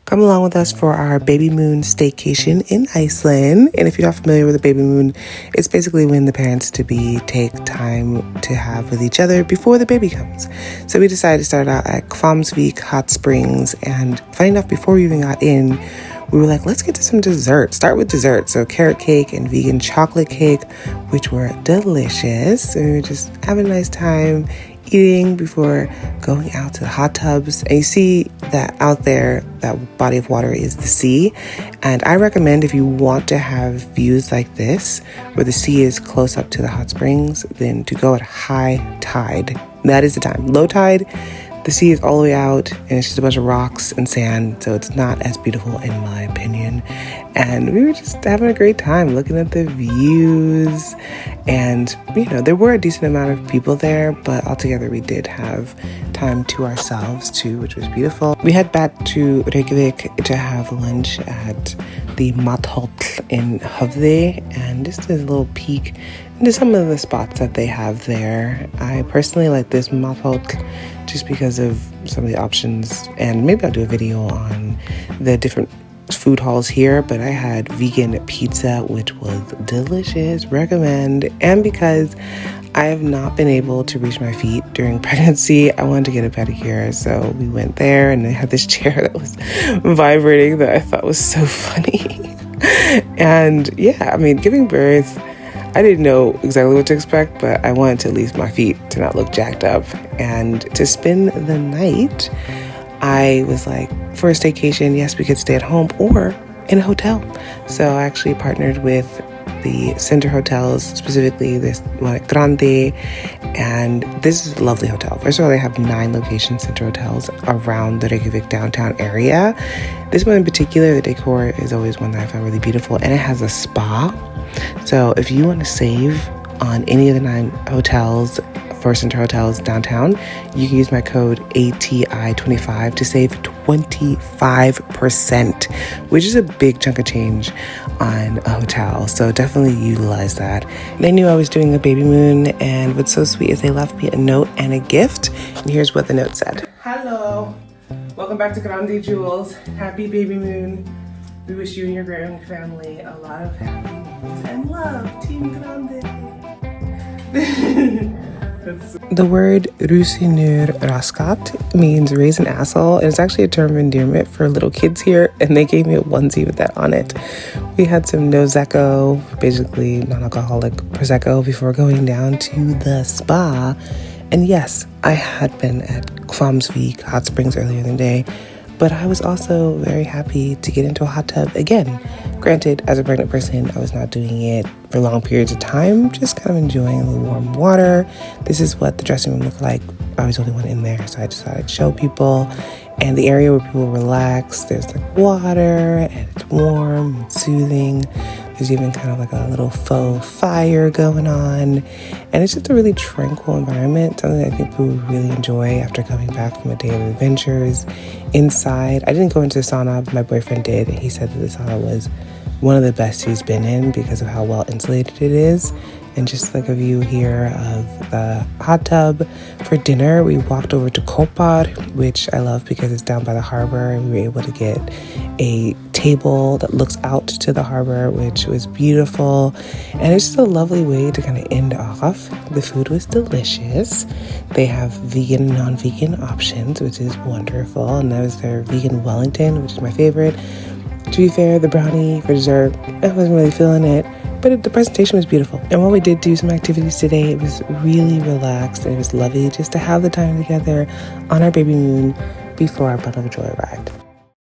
Come along with us for our Babymoon Staycation in Iceland. And if you're not familiar with a Babymoon, it's basically when the parents-to-be take time to have with each other before the baby comes. So we decided to start out at Hvammsvík Hot Springs, and funny enough, before we even got in, we were like, let's get to some dessert. Start with dessert. So carrot cake and vegan chocolate cake, which were delicious. And we were just having a nice time eating before going out to the hot tubs. And you see that out there, that body of water is the sea. And I recommend, if you want to have views like this, where the sea is close up to the hot springs, then to go at high tide. That is the time. Low tide, the sea is all the way out and it's just a bunch of rocks and sand, so it's not as beautiful in my opinion. And we were just having a great time looking at the views, and there were a decent amount of people there, but altogether we did have time to ourselves too, which was beautiful. We head back to Reykjavík to have lunch at the Mathöll in Höfði, and just a little peek into some of the spots that they have there. I personally like this Mathöll just because of some of the options, and maybe I'll do a video on the different food halls here, but I had vegan pizza, which was delicious, recommend. And because I have not been able to reach my feet during pregnancy, I wanted to get a pedicure, so we went there, and they had this chair that was vibrating that I thought was so funny. And yeah, giving birth, I didn't know exactly what to expect, but I wanted to at least my feet to not look jacked up. And to spend the night, I was like, for a staycation, yes, we could stay at home or in a hotel. So I actually partnered with the Center Hotels, specifically this one at Grandi, and this is a lovely hotel. First of all, they have 9 locations, Center Hotels, around the Reykjavík downtown area. This one in particular, the decor is always one that I found really beautiful, and it has a spa. So if you want to save on any of the 9 hotels for Center Hotels downtown, you can use my code ATI25 to save 25%, which is a big chunk of change on a hotel. So definitely utilize that. They knew I was doing a Babymoon, and what's so sweet is they left me a note and a gift. And here's what the note said. Hello, welcome back to Grandi Jewels. Happy Babymoon. We wish you and your growing family a lot of happiness and love, Team Grandi. The word rusinur raskat means raise an asshole, and it's actually a term of endearment for little kids here, and they gave me a onesie with that on it. We had some Prosecco, basically non-alcoholic Prosecco, before going down to the spa. And yes, I had been at Hvammsvík Hot Springs earlier in the day, but I was also very happy to get into a hot tub again. Granted, as a pregnant person, I was not doing it for long periods of time, just kind of enjoying the warm water. This is what the dressing room looked like. I was the only one in there, so I decided to show people. And the area where people relax, there's like water, and it's warm and soothing. There's even kind of like a little faux fire going on. And it's just a really tranquil environment, something that I think people would really enjoy after coming back from a day of adventures. Inside, I didn't go into the sauna, but my boyfriend did. And he said that the sauna was one of the best he's been in because of how well insulated it is. And just like a view here of the hot tub. For dinner, we walked over to Kopar, which I love because it's down by the harbor, and we were able to get a table that looks out to the harbor, which was beautiful. And it's just a lovely way to kind of end off. The food was delicious. They have vegan and non-vegan options, which is wonderful. And that was their vegan Wellington, which is my favorite. To be fair, the brownie for dessert, I wasn't really feeling it, but the presentation was beautiful. And while we did do some activities today, it was really relaxed, and it was lovely just to have the time together on our Babymoon before our Bundle of Joy ride.